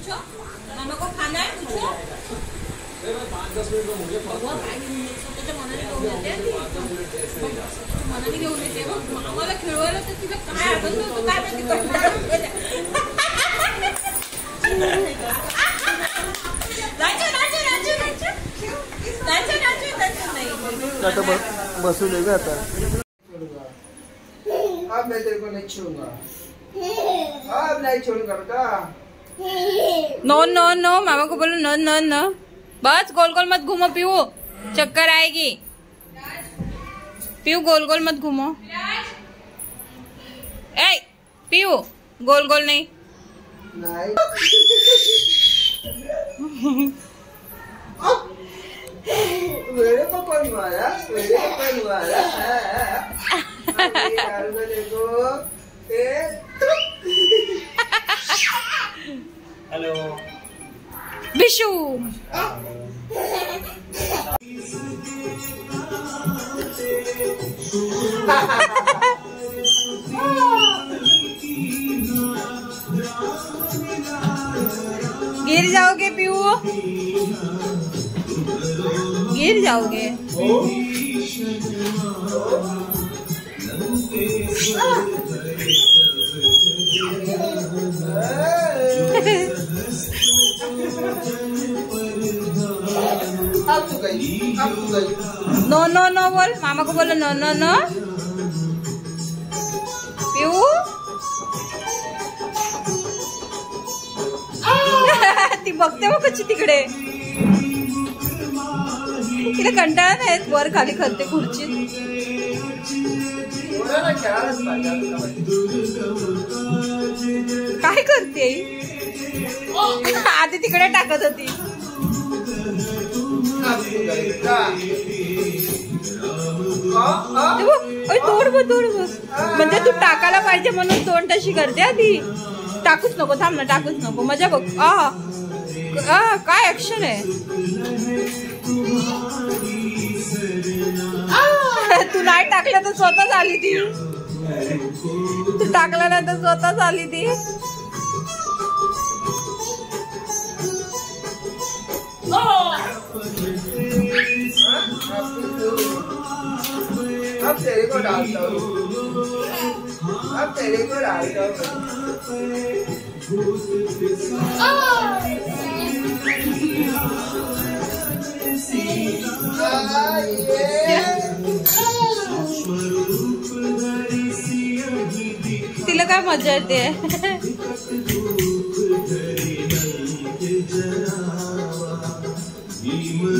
पूछो मामा को खाना है पूछो। 5-10 मिनट में मुझे मनाली घेऊन येते आम्हाला खेळवायला तर तिला काय आठवत नव्हतं काय माहिती बसू दे आता। अब मैं तेरे को नहीं छोड़ूंगा, अब नहीं छोड़ूंगा बेटा। नो नो नो मामा को बोलो नो नो नो। बस गोल गोल मत घूमो पीयू, चक्कर आएगी। पीयू गोल गोल मत घूमो। ए पीयू गोल गोल नहीं। मेरे को कौन मारा, मेरे को कौन मारा? देखो हेलो बिशु। गिर जाओगे पीयू, गिर जाओगे। नो नो नो बोल, मामा को बोलो नो नो नो। पीयू ती बघते मग कशी तिकडे, तिला कंटाळा नाही वर खाली करते खुर्चीत। काय करते आधी तिकडे टाकत होती। तोड बघ तोड बघ, म्हणजे तू टाकायला पाहिजे म्हणून तोंड तशी करते आधी। टाकूच नको, थांब ना, टाकूच नको। मजा बघ। काय ऍक्शन आहे। तू नाही टाकलं तर स्वतःच आली ती, तू टाकला नाही तर स्वतःच आली ती। अब तेरे को डालता हूँ, अब तेरे को डालता हूँ। तिला काय मजा येते।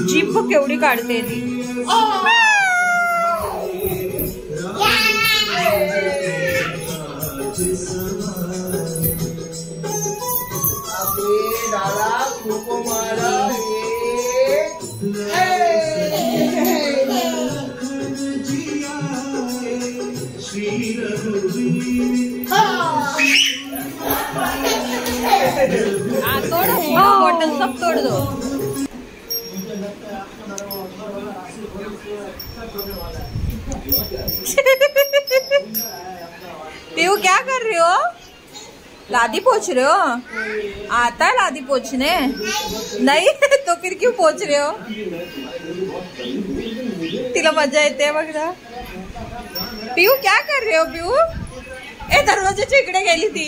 जीभ केवढी काढते ती। डाला खूप मारा तोड़ बॉटल सब तोड़ दो। पीयू क्या कर रहे हो? लादी पोछ रहे हो? आता है लादी पोछने? नहीं तो फिर क्यों पोछ रहे हो? तिला मजा येते बघ ना। पीयू क्या कर रहे हो पीयू? ए दरवाजाच्या इकडे गेली ती।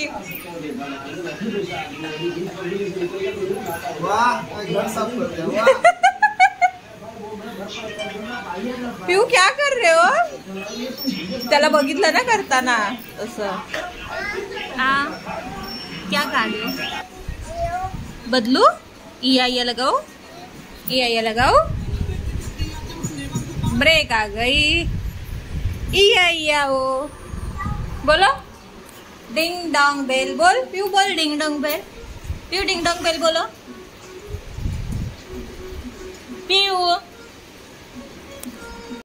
पीयू क्या कर रहे हो? त्याला बघितलं ना करताना असं। क्या कर रहे हो? बदलू? ई लगाओ, ई लगाओ। ब्रेक आ गई। ई आओ। बोलो डिंग डोंग बेल। बोल पीयू, बोल ding dong bell. Piyu ding dong bell बोलो। पीयू